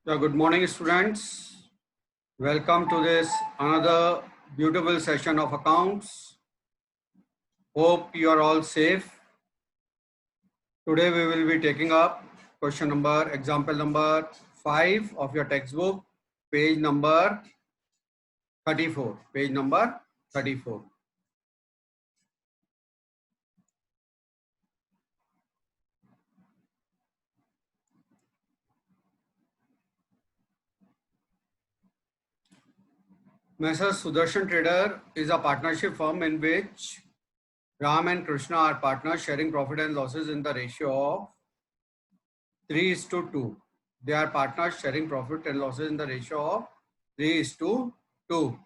Good morning, students. Welcome to this another beautiful session of accounts. Hope you are all safe. Today we will be taking up example number 5 of your textbook, page number 34. Page number 34. Messrs. Sudarshan Trader is a partnership firm in which Ram and Krishna are partners sharing profit and losses in the ratio of 3:2. They are partners sharing profit and losses in the ratio of 3:2.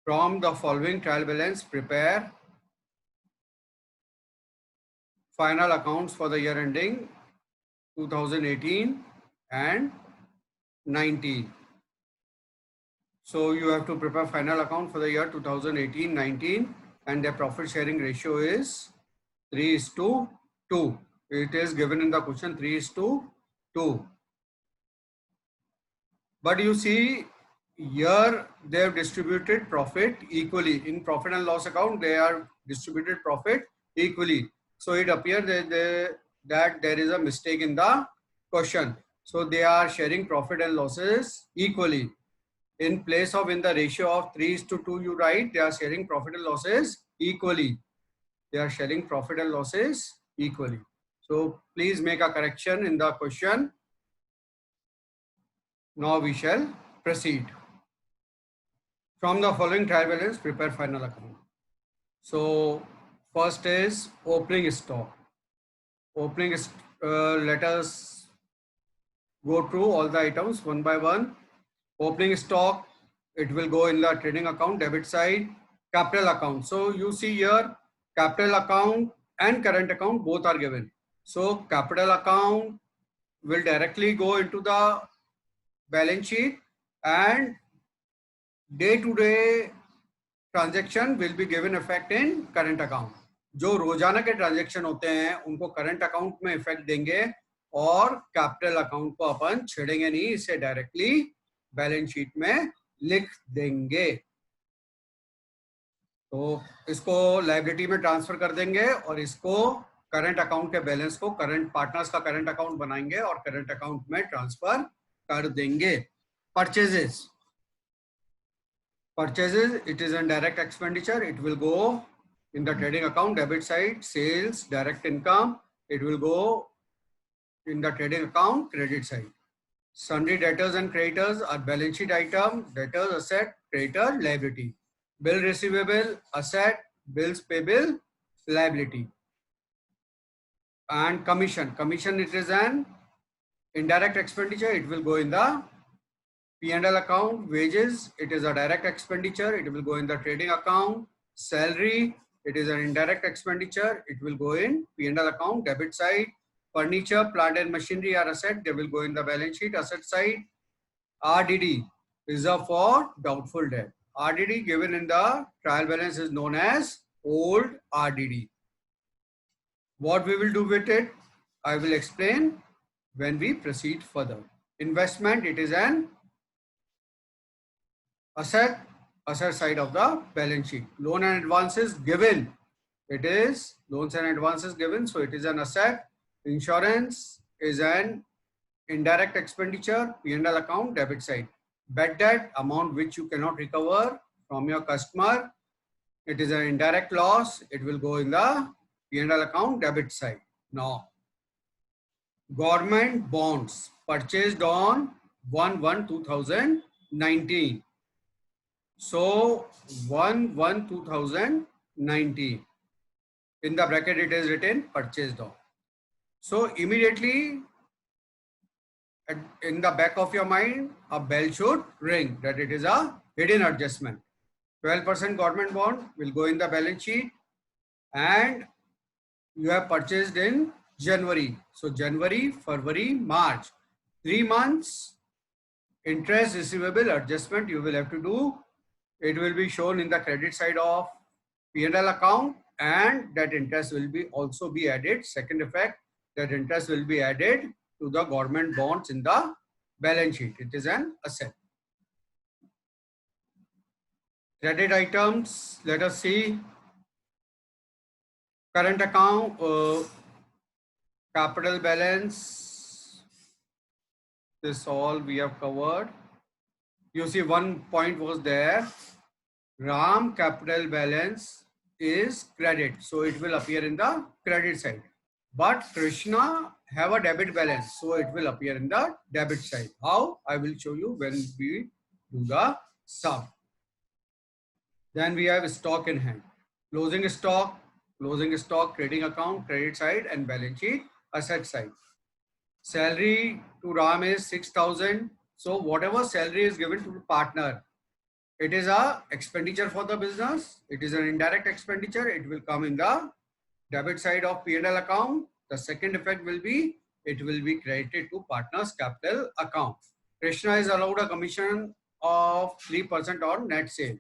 From the following trial balance, prepare final accounts for the year ending 2018 and 19. So you have to prepare final account for the year 2018-19 and their profit sharing ratio is 3:2. It is given in the question 3:2. But you see here they have distributed profit equally. In profit and loss account they are distributed profit equally. So it appears that there is a mistake in the question. So they are sharing profit and losses equally. In place of in the ratio of 3:2 you write they are sharing profit and losses equally. They are sharing profit and losses equally. So please make a correction in the question. Now we shall proceed. From the following trial balance, prepare final account. So first is opening stock. Let us go through all the items one by one. Opening stock, it will go in the trading account, debit side, capital account. So you see here, capital account and current account both are given. So capital account will directly go into the balance sheet and day-to-day transaction will be given effect in current account. जो रोजाना के transaction होते हैं उनको current account में effect देंगे और capital account को अपन छेड़ेंगे नहीं, इसे डायरेक्टली बैलेंस शीट में लिख देंगे. तो इसको लायबिलिटी में ट्रांसफर कर देंगे और इसको करंट अकाउंट के बैलेंस को करंट पार्टनर्स का करंट अकाउंट बनाएंगे और करंट अकाउंट में ट्रांसफर कर देंगे. Purchases, it is a direct expenditure. It will go in the trading account, debit side. Sales, direct income, it will go in the trading account, credit side. Sundry debtors and creditors are balance sheet item. Debtors, asset, creditor, liability. Bill receivable, asset, bills payable, liability. And commission, it is an indirect expenditure. It will go in the P&L account. Wages, it is a direct expenditure. It will go in the trading account. Salary, it is an indirect expenditure. It will go in P&L account, debit side. Furniture, plant and machinery are asset. They will go in the balance sheet, asset side. RDD, reserve for doubtful debt. RDD given in the trial balance is known as old RDD. What we will do with it, I will explain when we proceed further. Investment, it is an asset side of the balance sheet. Loan and advances given, it is loans and advances given, so it is an asset. Insurance is an indirect expenditure, P&L account, debit side. Bad debt, amount which you cannot recover from your customer, it is an indirect loss. It will go in the P&L account, debit side. Now, government bonds purchased on 1/1/2019. So 1/1/2019. In the bracket it is written purchased on. So immediately in the back of your mind a bell should ring that it is a hidden adjustment. 12% government bond will go in the balance sheet and you have purchased in January. So January, February, March. 3 months interest receivable adjustment you will have to do. It will be shown in the credit side of P&L account and that interest will be also be added. Second effect, that interest will be added to the government bonds in the balance sheet. It is an asset. Credit items, let us see. Current account, capital balance, this all we have covered. You see one point was there, Ram capital balance is credit, so it will appear in the credit side. But Krishna have a debit balance, so it will appear in the debit side. How? I will show you when we do the sum. Then we have stock in hand. Closing stock, trading account, credit side, and balance sheet, asset side. Salary to Ram is 6,000. So whatever salary is given to the partner, it is a expenditure for the business. It is an indirect expenditure. It will come in the debit side of P&L account. The second effect will be, it will be credited to partner's capital account. Krishna is allowed a commission of 3% on net sale.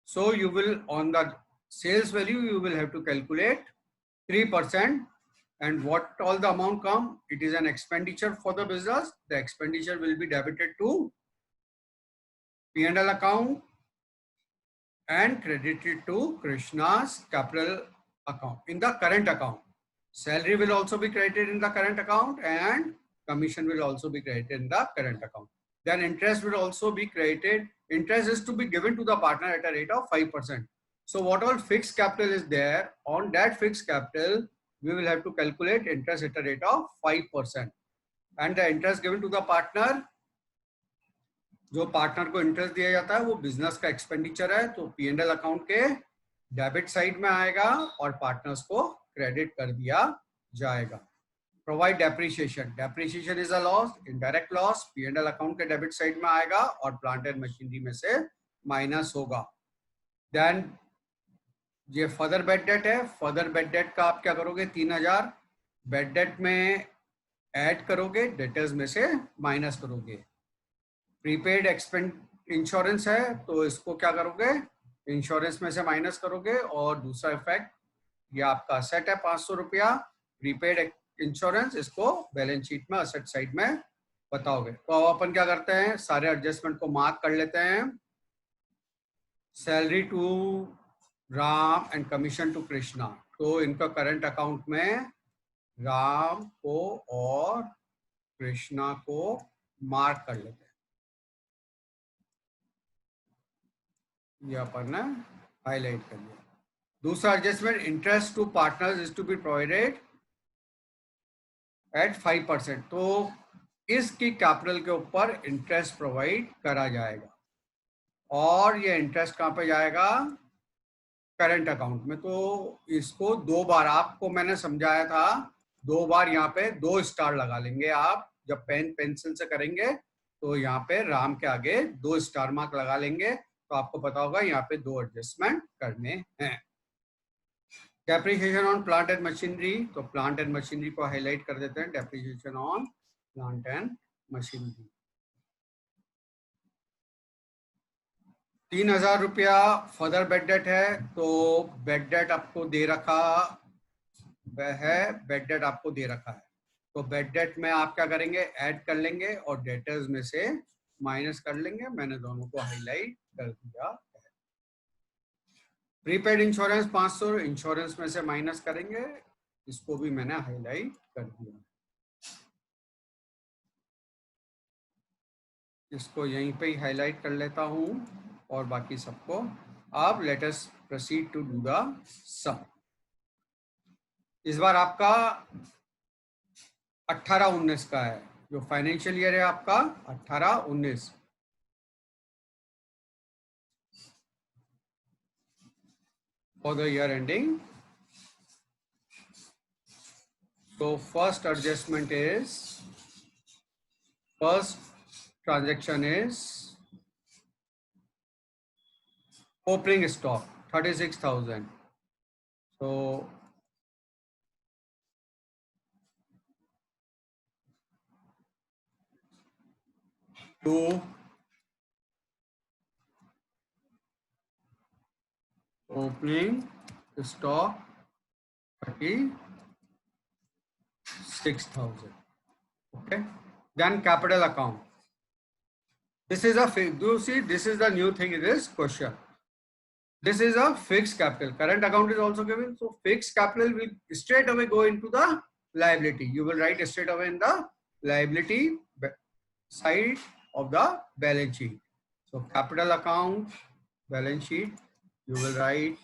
So you will, on the sales value, you will have to calculate 3%, and what all the amount come, it is an expenditure for the business. The expenditure will be debited to P&L account and credited to Krishna's capital account in the current account. Salary will also be credited in the current account and commission will also be credited in the current account. Then interest will also be credited. Interest is to be given to the partner at a rate of 5%. So what all fixed capital is there, on that fixed capital, we will have to calculate interest at a rate of 5%. And the interest given to the partner, जो partner को interest दिया जाता है वो business का expenditure है, तो P&L account के डेबिट साइड में आएगा और पार्टनर्स को क्रेडिट कर दिया जाएगा. Provide depreciation, depreciation is a loss, indirect loss, P&L account के डेबिट साइड में आएगा और प्लांट एंड मशीनरी में से माइनस होगा. देन ये फर्दर बेड डेट है. फर्दर बेड डेट का आप क्या करोगे, 3,000 बेड डेट में ऐड करोगे, डेटर्स में से माइनस करोगे. प्रीपेड एक्सपेंड इंश्योरेंस है तो इसको क्या करोगे, इंश्योरेंस में से माइनस करोगे. और दूसरा इफेक्ट, ये आपका असेट है 500 रुपया, प्रीपेड इंश्योरेंस, इसको बैलेंस शीट में असेट साइड में बताओगे. तो अब अपन क्या करते हैं, सारे एडजस्टमेंट को मार्क कर लेते हैं. Salary to Ram and commission to Krishna, तो इनका करंट अकाउंट में राम को और कृष्णा को मार्क कर लेते हैं. ये अपन ने हाईलाइट कर लिया. दूसरा adjustment, interest to partners is to be provided at 5%. तो इसकी कैपिटल के ऊपर इंटरेस्ट प्रोवाइड करा जाएगा और ये इंटरेस्ट कहाँ पे जाएगा, करंट अकाउंट में. तो इसको 2 बार आपको मैंने समझाया था, 2 बार यहाँ पे 2 स्टार लगा लेंगे. आप जब पेन पेंसिल से करेंगे तो यहाँ पे राम के आगे 2 स्टार मार्क लगा लेंगे, तो आपको पता होगा यहाँ पे 2 एडजस्टमेंट करने हैं. Depreciation on plant and machinery, तो प्लांट एंड मशीनरी को हाईलाइट कर देते हैं. Depreciation on plant and machinery 3,000 रुपया फर्दर बेड डेट है. तो बेड डेट आपको दे रखा है, बेड डेट आपको दे रखा है, तो बेड डेट में आप क्या करेंगे, ऐड कर लेंगे और डेटर्स में से माइनस कर लेंगे. मैंने दोनों को हाईलाइट कर दिया. प्रीपेड इंश्योरेंस 500, इंश्योरेंस में से माइनस करेंगे, इसको भी मैंने हाईलाइट कर दिया. इसको यहीं पे ही हाईलाइट कर लेता हूं और बाकी सबको. अब let us proceed to do the sum. इस बार आपका 18-19 का है, जो फाइनेंशियल ईयर है आपका 18-19. for the year ending. So first transaction is opening stock 36,000. So to opening stock 36,000. Okay. Then capital account. This is a do you see, this is the new thing in this question. This is a fixed capital. Current account is also given. So fixed capital will straight away go into the liability. You will write straight away in the liability side of the balance sheet. So capital account, balance sheet, you will write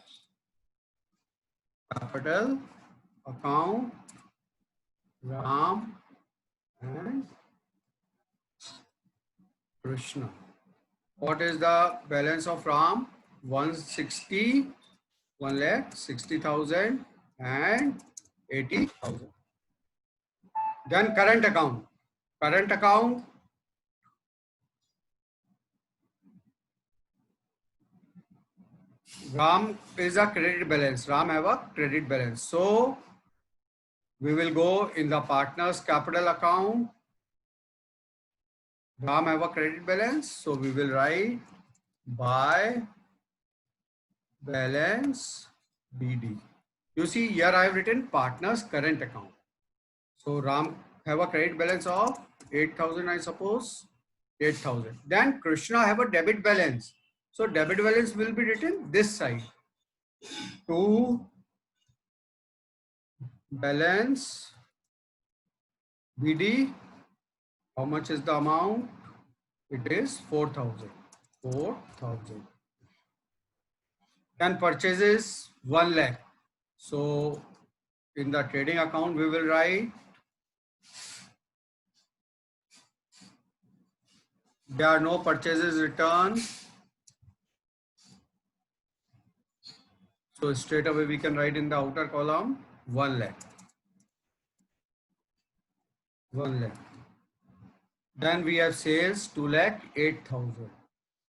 capital account, Ram and Krishna. What is the balance of Ram? 160, 1,60,000 and 80,000. Then current account. Current account, Ram is a credit balance. Ram have a credit balance. So we will go in the partner's capital account. Ram have a credit balance. So we will write by balance BD. You see here I have written partner's current account. So Ram have a credit balance of 8,000, I suppose. 8,000. Then Krishna have a debit balance. So debit balance will be written this side. To balance BD, how much is the amount? It is 4,000. 4,000. Then purchases 1 lakh. So in the trading account, we will write there are no purchases returned. So straight away we can write in the outer column 1 lakh. 1 lakh. Then we have sales 2,08,000.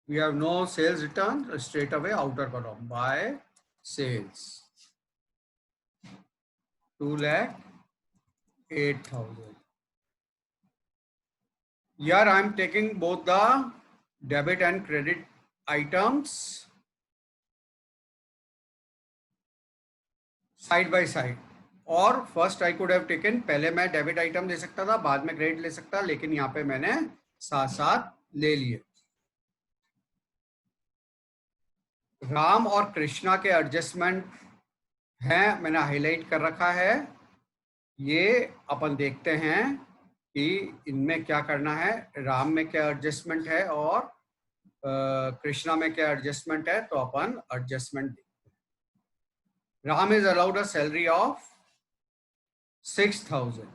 We have no sales return, straight away outer column by sales 2,08,000. Here I am taking both the debit and credit items side by side. और first I could have taken, पहले मैं debit item ले सकता था, बाद में credit ले सकता, लेकिन यहाँ पे मैंने साथ साथ ले लिए. राम और कृष्णा के एडजस्टमेंट हैं, मैंने हाईलाइट कर रखा है. ये अपन देखते हैं कि इनमें क्या करना है. राम में क्या एडजस्टमेंट है और कृष्णा में क्या एडजस्टमेंट है, तो अपन एडजस्टमेंट देखते हैं. Ram is allowed a salary of 6,000.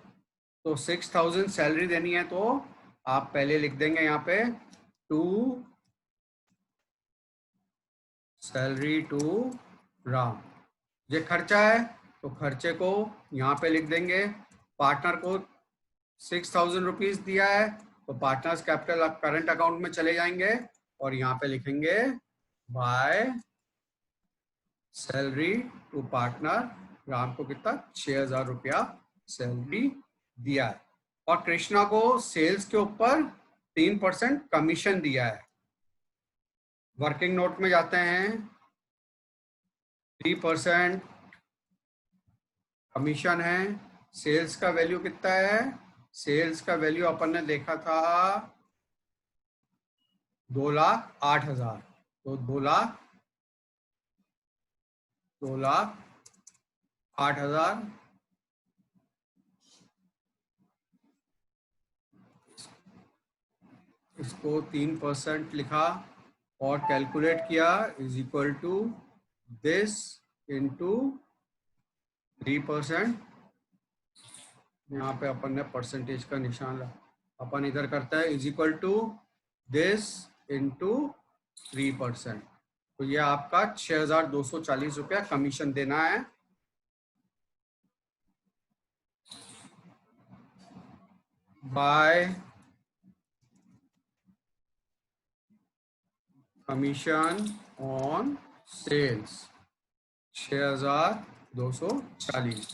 तो 6,000 सैलरी देनी है, तो आप पहले लिख देंगे यहाँ पे टू सैलरी टू राम. ये खर्चा है तो खर्चे को यहाँ पे लिख देंगे. पार्टनर को 6,000 रुपीज दिया है तो पार्टनर्स कैपिटल करंट अकाउंट में चले जाएंगे और यहाँ पे लिखेंगे by salary to partner. Ram को कितना 6,000 रुपया सैलरी दिया है और कृष्णा को सेल्स के ऊपर 3% कमीशन दिया है. वर्किंग नोट में जाते हैं. 3% कमीशन है. सेल्स का वैल्यू कितना है? सेल्स का वैल्यू अपन ने देखा था 2,08,000. तो 2,08,000 इसको 3% लिखा और कैलकुलेट किया is equal to this into 3%. यहाँ पे अपन ने परसेंटेज का निशान अपन इधर करता है is equal to this into 3%. तो ये आपका 6,240 रुपया कमीशन देना है. By commission on sales 6,240.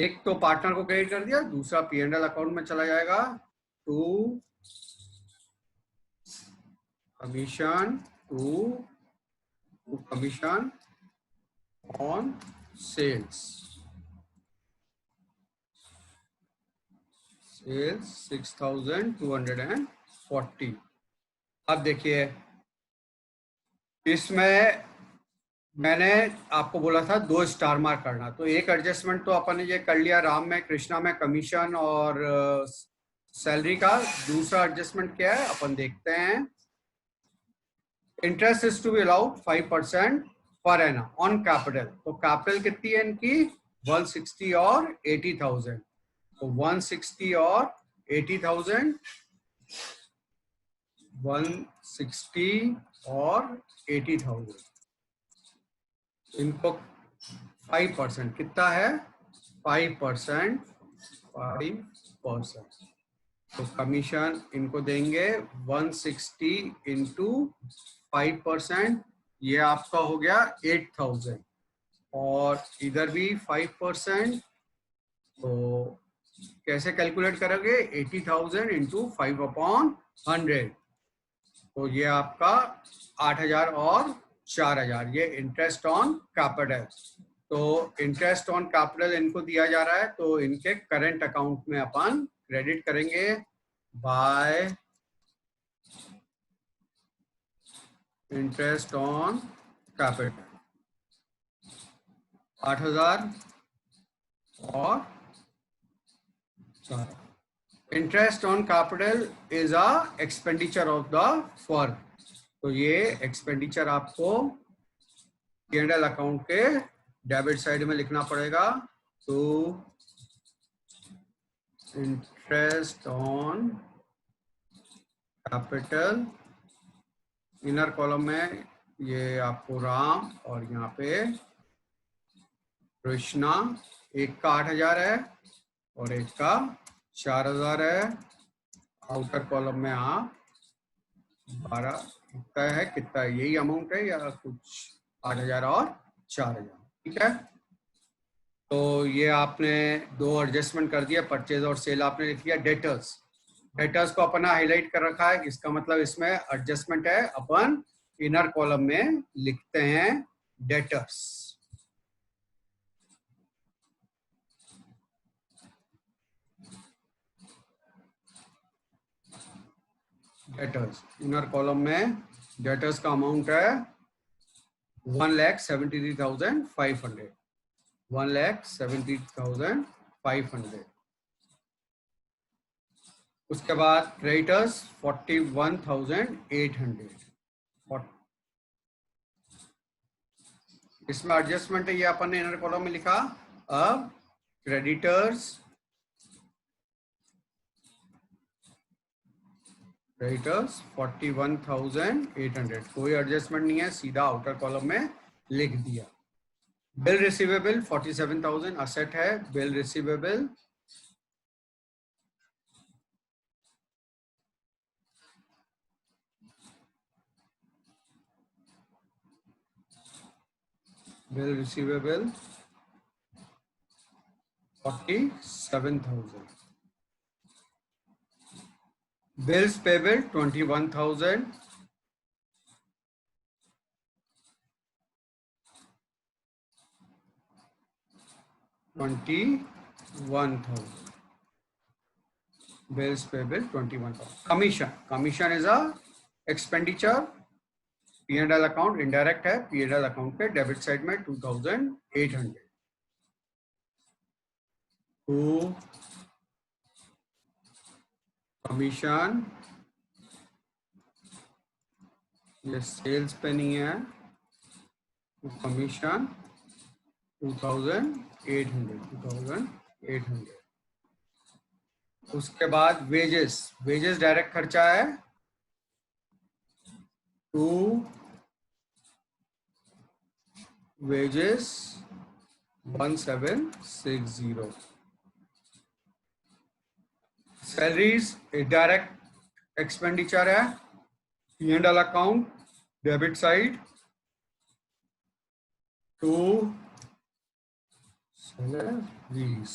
एक तो पार्टनर को क्रेडिट कर दिया, दूसरा P&L अकाउंट में चला जाएगा. To commission on sales 6,240. अब देखिए, इसमें मैंने आपको बोला था 2 स्टार मार्क करना, तो एक एडजस्टमेंट तो अपन ने ये कर लिया, राम में कृष्णा में कमीशन और सैलरी का। दूसरा एडजस्टमेंट क्या है अपन देखते हैं। Interest is to be allowed 5% per annum on capital. तो कैपिटल कितनी है इनकी, 160 और 80,000। तो 160 और 80,000, 160 और 80,000, इनको 5% कितना है, 5%, 5%। तो कमीशन इनको देंगे 160 इंटू 5%, ये आपका हो गया 8,000। और इधर भी 5%, तो कैसे कैलकुलेट करोगे, 80,000 इंटू 5/100, तो ये आपका 8,000 और 4,000, ये इंटरेस्ट ऑन कैपिटल। तो इंटरेस्ट ऑन कैपिटल इनको दिया जा रहा है, तो इनके करंट अकाउंट में अपन क्रेडिट करेंगे बाय इंटरेस्ट ऑन कैपिटल, 8,000 और 4। Interest on capital is a expenditure of the firm. तो ये एक्सपेंडिचर आपको P&L अकाउंट के डेबिट साइड में लिखना पड़ेगा। तो interest on capital, inner column में ये आपको राम और यहाँ पे कृष्णा, एक का 8,000 है और एक का 4,000 है। आउटर कॉलम में आप 12 कितना है, कितना है, यही अमाउंट है या कुछ 8,000 और 4,000, ठीक है। तो ये आपने 2 एडजस्टमेंट कर दिया, परचेज और सेल आपने लिख दिया। डेटर्स, डेटर्स को अपना हाईलाइट कर रखा है, इसका मतलब इसमें एडजस्टमेंट है, अपन इनर कॉलम में लिखते हैं डेटर्स। डेटर्स इनर कॉलम में डेटर्स का अमाउंट है 1,73,500, 1,70,500। उसके बाद क्रेडिटर्स 41,800। इसमें एडजस्टमेंट है, ये अपन ने इनर कॉलम में लिखा। अब क्रेडिटर्स, क्रेडिटर्स 41,800, कोई एडजस्टमेंट नहीं है, सीधा आउटर कॉलम में लिख दिया। बिल रिसीवेबल 47,000 असेट है, bill receivable bill receivable 47,000, bills payable 21,000, bills payable 21,000. Commission is a expenditure, P&L account indirect है, P&L account पे डेबिट साइड में 2,800 टू कमीशन, ये सेल्स पे नहीं है, कमीशन 2,800। उसके बाद वेजेस, वेजेस डायरेक्ट खर्चा है, to wages 1,760। Salaries direct expenditure है, P&L account debit side, to salaries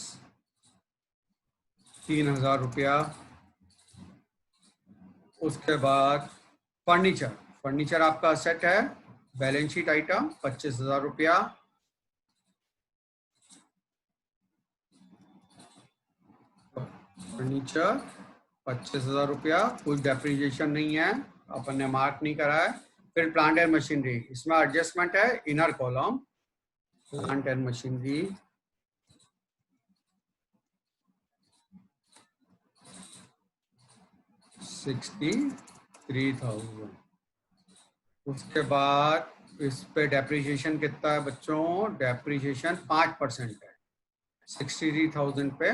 3,000 रुपया। उसके बाद फर्नीचर, फर्नीचर आपका असेट है, बैलेंस शीट आइटम 25,000 रुपया। फर्नीचर 25,000 रुपया, कुछ डेप्रिसिएशन नहीं है। अपन ने मार्क नहीं करा है। फिर प्लांट एंड मशीनरी, इसमें एडजस्टमेंट है inner column, plant and machinery 63,000। उसके बाद इस पे डेप्रिसिएशन कितना है बच्चों, डेप्रिसिएशन 5% है। 63,000 पे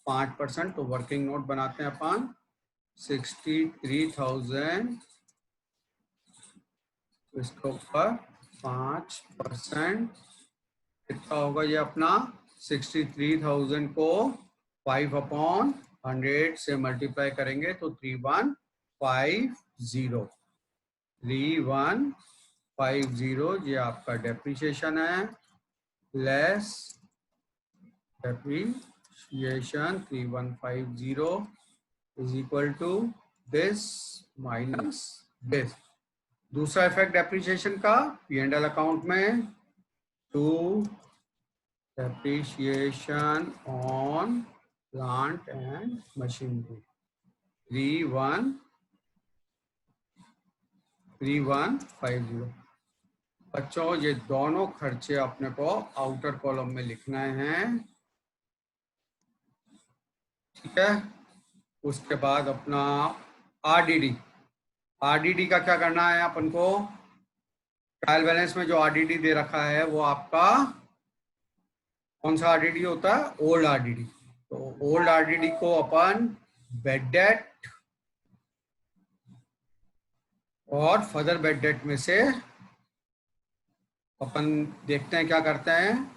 5%, तो वर्किंग नोट बनाते हैं अपन 63,000, इसके ऊपर 5% कितना होगा ये अपना 63,000 को 5/100 से मल्टीप्लाई करेंगे तो 3150 ये आपका डेप्रिसिएशन है, less depreciation 3150 is equal to this minus this. दूसरा इफेक्ट डेप्रिसिएशन का P&L अकाउंट में, to depreciation on plant and machinery 3150। बच्चों ये दोनों खर्चे अपने को आउटर कॉलम में लिखना है, ठीक है। उसके बाद अपना आरडीडी, आरडीडी का क्या करना है अपन को, ट्रायल बैलेंस में जो आरडीडी दे रखा है वो आपका कौन सा आरडीडी होता है, ओल्ड आरडीडी। तो ओल्ड आरडीडी को अपन बेड डेट और फर्दर बेड डेट में से अपन देखते हैं क्या करते हैं,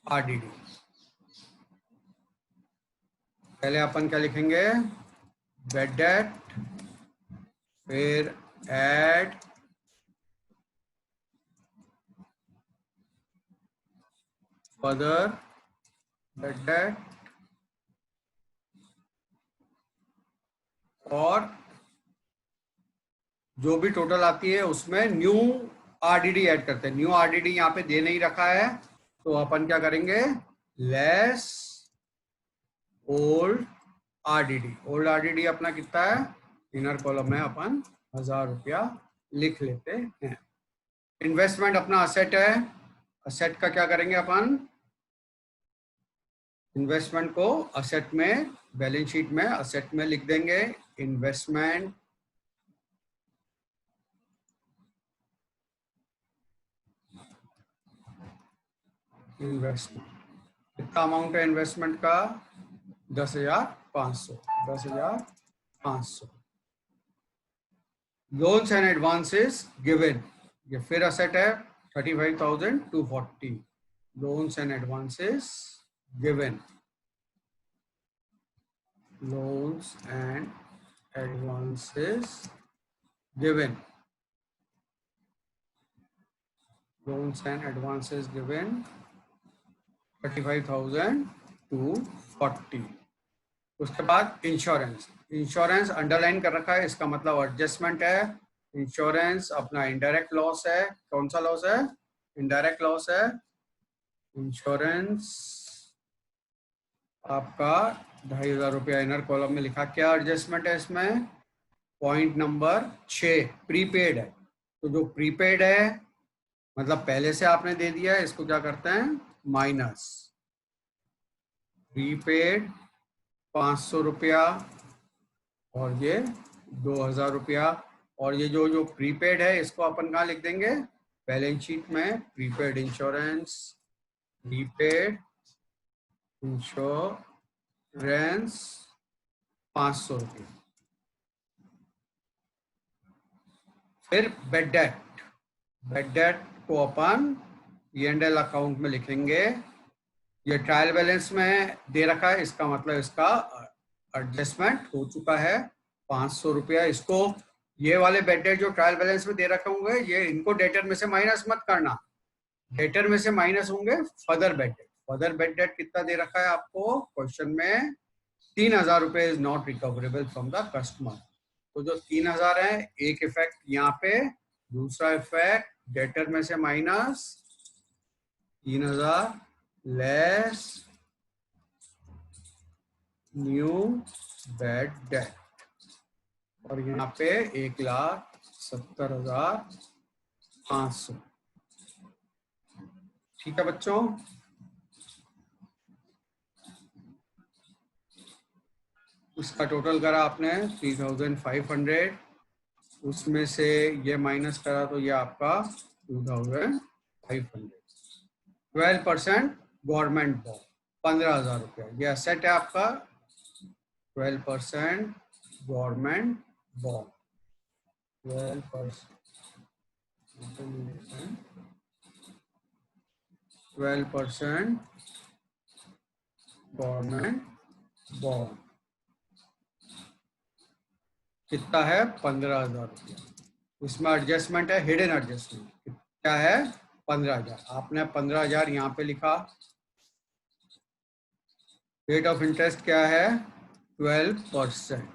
आरडीडी। पहले अपन क्या लिखेंगे, बेड डेट, फिर ऐड फर्दर बेड डेट और जो भी टोटल आती है उसमें न्यू आरडीडी ऐड करते हैं। न्यू आरडीडी यहाँ पे दे नहीं रखा है तो अपन क्या करेंगे, less old RDD. Old RDD अपना कितना है, इनर कॉलम में अपन 1000 रुपया लिख लेते हैं। इन्वेस्टमेंट अपना असेट है, असेट का क्या करेंगे अपन, इन्वेस्टमेंट को असेट में, बैलेंस शीट में असेट में लिख देंगे, इन्वेस्टमेंट कितना अमाउंट है इन्वेस्टमेंट का, 10,500, 10,500। लोन्स एंड एडवांसेस गिवन, ये फिर असेट है 35,240, loans and advances given, loans and advances given, loans and advances given 35,240। उसके बाद इंश्योरेंस, इंश्योरेंस अंडरलाइन कर रखा है, इसका मतलब एडजस्टमेंट है। इंश्योरेंस अपना इनडायरेक्ट लॉस है, कौन सा लॉस है, इनडायरेक्ट लॉस है। इंश्योरेंस आपका 2,500 रुपया इनर कॉलम में लिखा। क्या एडजस्टमेंट है इसमें, पॉइंट नंबर 6 प्रीपेड है। तो जो प्रीपेड है मतलब पहले से आपने दे दिया है, इसको क्या करते हैं, माइनस प्रीपेड 500 रुपया और ये 2,000 रुपया। और ये जो जो प्रीपेड है इसको अपन कहाँ लिख देंगे, बैलेंस शीट में, प्रीपेड इंश्योरेंस, प्रीपेड इंश्योरेंस 500 रुपये। फिर बेड डेट, बेड डेट को अपन P&L अकाउंट में लिखेंगे। ये ट्रायल बैलेंस में दे रखा है, इसका मतलब इसका एडजस्टमेंट हो चुका है 500 रुपया। इसको ये वाले बेड डेट जो ट्रायल बैलेंस में दे रखे होंगे ये इनको डेटर में से माइनस मत करना, डेटर में से माइनस होंगे further bed date. Further bed date कितना दे रखा है आपको क्वेश्चन में, 3,000 रुपये is not recoverable from the customer. तो जो 3,000 है एक इफेक्ट यहाँ पे, दूसरा इफेक्ट डेटर में से minus 3,000 less new bad debt. और यहाँ पे 1,70,500। ठीक है बच्चों, उसका टोटल करा आपने 3,500, उसमें से ये माइनस करा तो ये आपका 2,500। 12% गवर्नमेंट बॉन्ड 15,000 रुपया, ये असेट है आपका। 12% गवर्नमेंट बॉन्ड, 12% गवर्नमेंट बॉन्ड कितना है? 15,000 रुपया। उसमें एडजस्टमेंट है, हिडन एडजस्टमेंट क्या है? 15,000। आपने 15,000 यहाँ पे लिखा। रेट ऑफ इंटरेस्ट क्या है? 12%।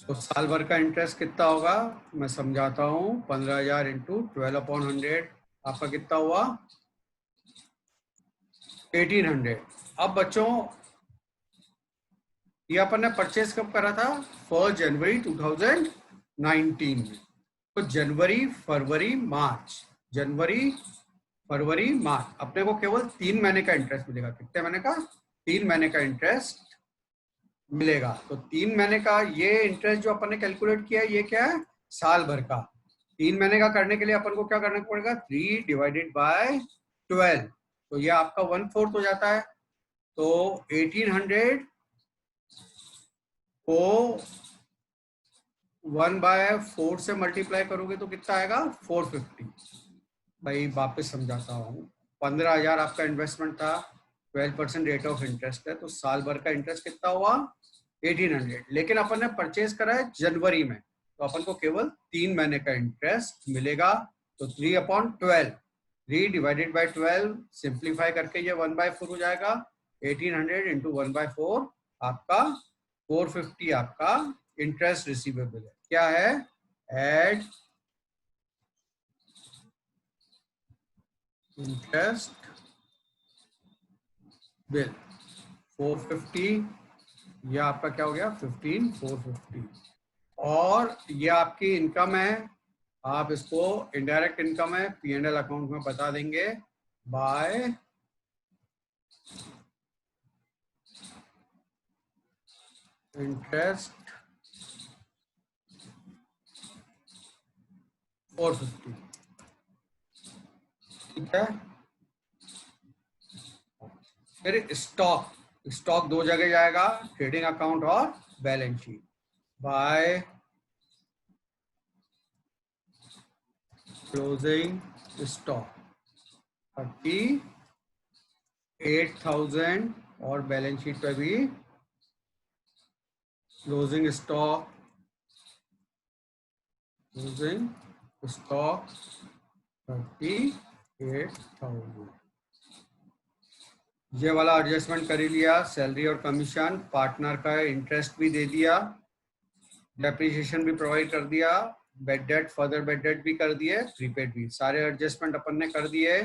तो साल भर का इंटरेस्ट कितना होगा मैं समझाता हूँ। 15,000 इंटू 12/100 आपका कितना हुआ? 1,800। अब बच्चों ये अपन ने परचेज कब करा था? 1 जनवरी 2019 में। तो जनवरी फरवरी मार्च, जनवरी फरवरी मार्च अपने को केवल 3 महीने का इंटरेस्ट मिलेगा। कितने महीने का? 3 महीने का इंटरेस्ट मिलेगा। तो 3 महीने का ये इंटरेस्ट जो अपन ने कैलकुलेट किया है, ये क्या है? साल भर का। 3 महीने का करने के लिए अपन को क्या करना पड़ेगा? 3 डिवाइडेड बाय 12, तो ये आपका 1/4 हो जाता है। तो 1,800 को 1/4 से मल्टीप्लाई करोगे तो कितना आएगा? 450। भाई वापस समझाता हूँ। 15,000 आपका इन्वेस्टमेंट था, 12% रेट ऑफ इंटरेस्ट है, तो साल भर का इंटरेस्ट कितना हुआ? 1,800। लेकिन अपन ने परचेज करा है जनवरी में, तो अपन को केवल 3 महीने का इंटरेस्ट मिलेगा। तो 3/12, 3 डिवाइडेड बाई 12 सिंप्लीफाई करके ये 1/4 हो जाएगा। 1,800 इंटू 1/4 आपका 450 आपका इंटरेस्ट रिसीवेबल है। क्या है? एड इंटरेस्ट बिल 450, ये आपका क्या हो गया? 15,450। और ये आपकी इनकम है, आप इसको इनडायरेक्ट इनकम है, P&L अकाउंट में बता देंगे बाय इंटरेस्ट 450। ठीक है। फिर स्टॉक, स्टॉक दो जगह जाएगा, ट्रेडिंग अकाउंट और balance sheet. By closing stock 38,000 और बैलेंस शीट पे भी क्लोजिंग स्टॉक 38,000। ये वाला एडजस्टमेंट कर ही लिया। सैलरी और कमीशन, पार्टनर का इंटरेस्ट भी दे दिया, डेप्रिसिएशन भी प्रोवाइड कर दिया, bed date, further bed date भी कर दिए, प्रीपेड भी, सारे एडजस्टमेंट अपन ने कर दिए।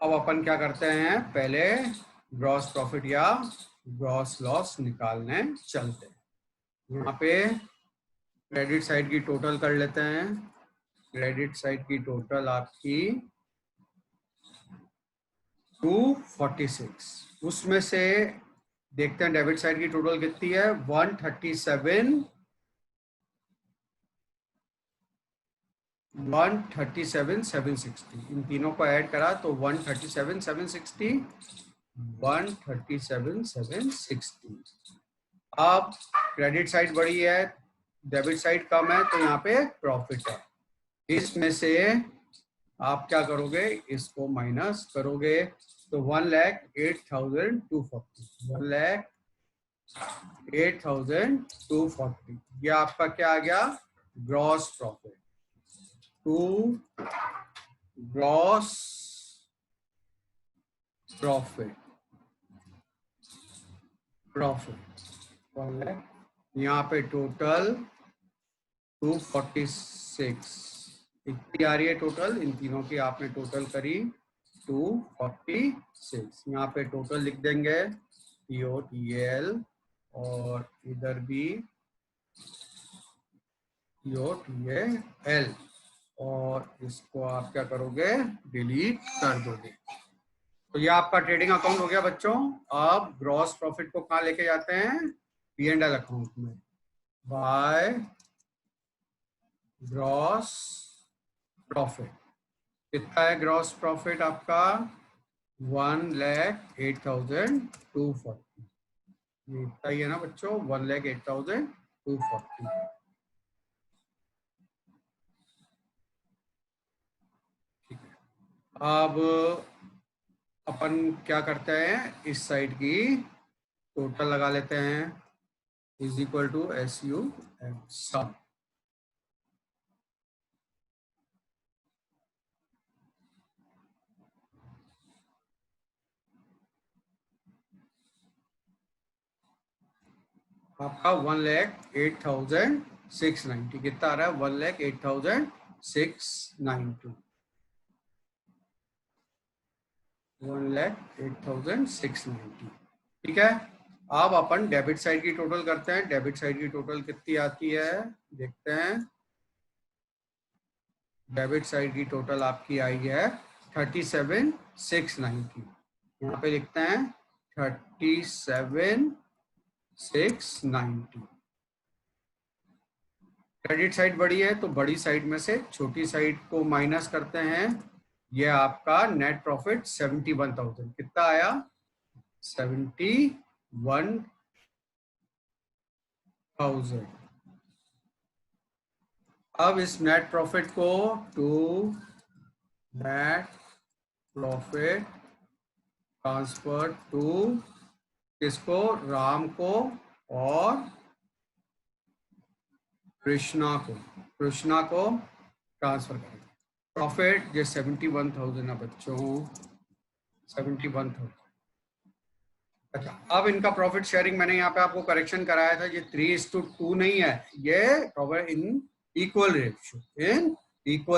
अब अपन क्या करते हैं? पहले ग्रॉस प्रॉफिट या ग्रॉस लॉस निकालने चलते हैं। यहाँ पे क्रेडिट साइड की टोटल कर लेते हैं। क्रेडिट साइड की टोटल आपकी 246, उसमें से देखते हैं डेबिट साइड की टोटल कितनी है? 137,760। इन तीनों को ऐड करा तो 137,760, 137,760। अब क्रेडिट साइड बड़ी है, डेबिट साइड कम है, तो यहाँ पे प्रॉफिट है। इसमें से आप क्या करोगे? इसको माइनस करोगे तो 1,08,240, 1,08,240, ये आपका क्या आ गया? Gross profit. To gross profit, यहाँ पे टोटल 246 इतनी आ रही है टोटल। इन तीनों की आपने टोटल करी 246। यहाँ पे टोटल लिख देंगे TOTL और इधर भी TOTAL, और इसको आप क्या करोगे, डिलीट कर दोगे। तो ये आपका ट्रेडिंग अकाउंट हो गया बच्चों। अब ग्रॉस प्रॉफिट को कहाँ लेके जाते हैं, P&L अकाउंट में, बाय ग्रॉस प्रॉफिट। कितना है ग्रॉस प्रॉफिट आपका, 1,08,240। ये इतना ही है ना बच्चों, 1,08,240। ठीक है, अब अपन क्या करते हैं, इस साइड की टोटल लगा लेते हैं, इज इक्वल टू SUM, सम। आपका 1,08,690 कितना आ रहा है, 1,08,690, 1,08,690। ठीक है, अब अपन डेबिट साइड की टोटल करते हैं। डेबिट साइड की टोटल कितनी आती है, देखते हैं। डेबिट साइड की टोटल आपकी आई है 37,690। यहाँ पे लिखते हैं 37,690। क्रेडिट साइड बड़ी है तो बड़ी साइड में से छोटी साइड को माइनस करते हैं। ये आपका नेट प्रॉफिट 71,000 कितना आया, 71,000। अब इस नेट प्रॉफिट को to net profit transfer to किसको, राम को और कृष्णा को ट्रांसफर करेंगे। प्रॉफिट ये 71,000 है बच्चों, 71,000। अच्छा, अब इनका प्रॉफिट शेयरिंग मैंने यहाँ पे आपको करेक्शन कराया था, ये 3:2 नहीं है, ये profit in equal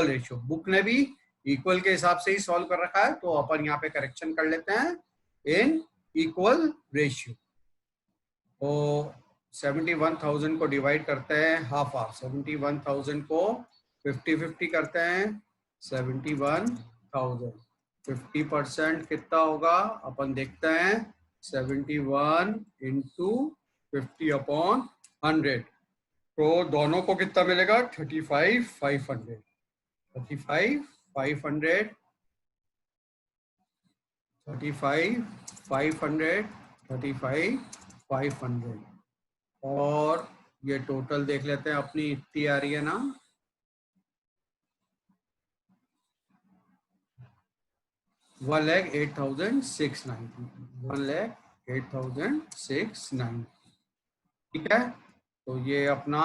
ratio. Book ने भी इक्वल के हिसाब से ही सॉल्व कर रखा है, तो अपन यहाँ पे करेक्शन कर लेते हैं इन इक्वल रेशियो। तो 71,000 को डिवाइड करते हैं हाफ हाफ, 71,000 को 50-50 करते हैं। 71,000 50% कितना होगा, अपन देखते हैं। 71 इंटू 50/100, तो दोनों को कितना मिलेगा, 35,500। 35,500 35,500 35,500, और ये टोटल देख लेते हैं अपनी इतनी आ रही है ना, 1,08,690, 1,08,690। ठीक है, तो ये अपना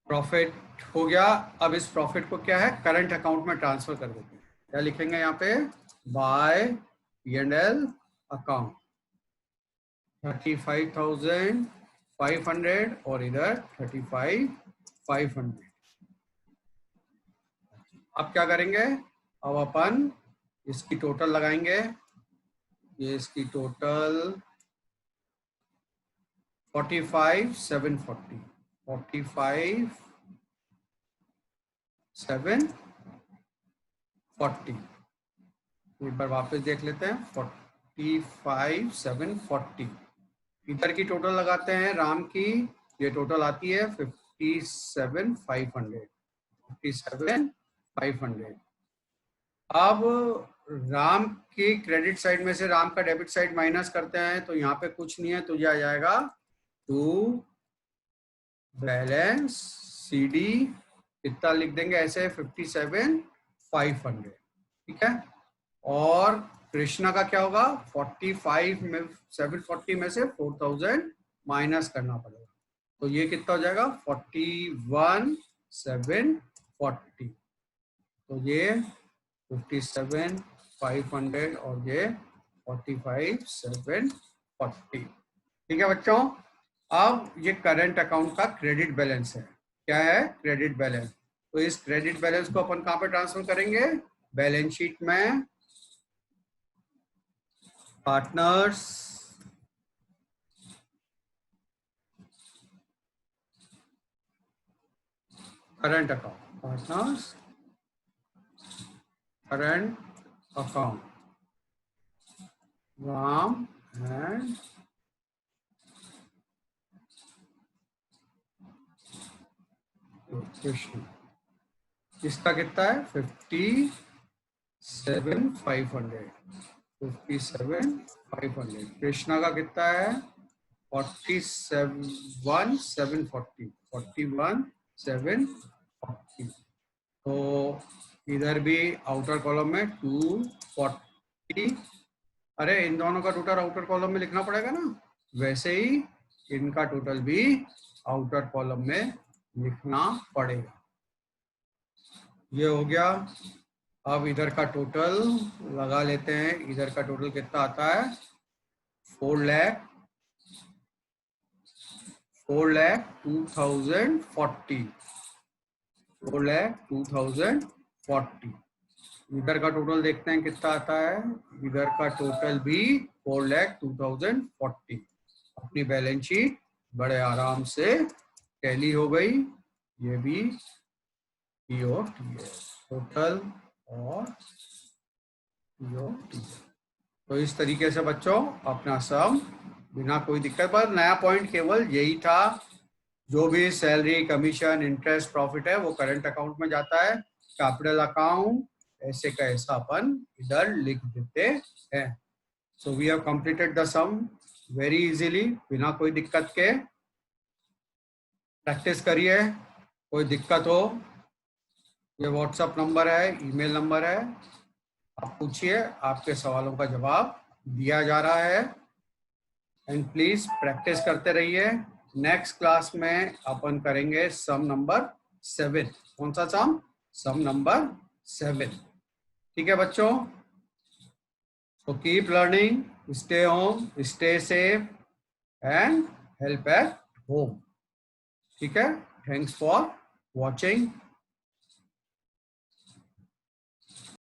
प्रॉफिट हो गया। अब इस प्रॉफिट को क्या है, करंट अकाउंट में ट्रांसफर कर देते हैं। क्या लिखेंगे यहाँ पे, बाय P&L अकाउंट 35,500 और इधर 35,500। अब क्या करेंगे, अब अपन इसकी टोटल लगाएंगे। ये इसकी टोटल 45,740, 45,740। एक बार वापस देख लेते हैं, 45,740। इधर की टोटल लगाते हैं राम की, ये टोटल आती है 57,500, 57,500। अब राम की क्रेडिट साइड में से राम का डेबिट साइड माइनस करते हैं, तो यहाँ पे कुछ नहीं है, तो यह आ जाएगा टू बैलेंस CD, कितना लिख देंगे ऐसे, 57,500। ठीक है, और कृष्णा का क्या होगा, 45 में 740 में से 4,000 माइनस करना पड़ेगा, तो ये कितना हो जाएगा, 41,740। तो ये 57,500 और ये 45,740। ठीक है बच्चों, अब ये करंट अकाउंट का क्रेडिट बैलेंस है। क्या है, क्रेडिट बैलेंस। तो इस क्रेडिट बैलेंस को अपन कहां पे ट्रांसफर करेंगे, बैलेंस शीट में, partners current account, partners current account, Ram and Krishna. इसका कितना है 57,500, 57,500। कृष्णा का कितना है 41,740, 41,740। तो इधर भी आउटर कॉलम में 240। अरे इन दोनों का टोटल आउटर कॉलम में लिखना पड़ेगा ना, वैसे ही इनका टोटल भी आउटर कॉलम में लिखना पड़ेगा। ये हो गया। अब इधर का टोटल लगा लेते हैं। इधर का टोटल कितना आता है 4,02,040, 4,02,040। इधर का टोटल देखते हैं कितना आता है। इधर का टोटल भी 4,02,040। अपनी बैलेंस शीट बड़े आराम से टैली हो गई। ये भी टोटल और तो इस तरीके से बच्चों अपना सम बिना कोई दिक्कत। पर नया पॉइंट केवल यही था, जो भी सैलरी, कमीशन, इंटरेस्ट, प्रॉफिट है वो करंट अकाउंट में जाता है। कैपिटल अकाउंट ऐसे का ऐसा अपन इधर लिख देते हैं। So we have completed the sum very easily, बिना कोई दिक्कत के। प्रैक्टिस करिए। कोई दिक्कत हो, ये व्हाट्सएप नंबर है, ईमेल नंबर है, आप पूछिए, आपके सवालों का जवाब दिया जा रहा है। एंड प्लीज प्रैक्टिस करते रहिए। नेक्स्ट क्लास में अपन करेंगे सम नंबर 7। कौन सा सम? सम नंबर 7। ठीक है बच्चों? So keep learning, stay home, stay safe and help at home. ठीक है? Thanks for watching.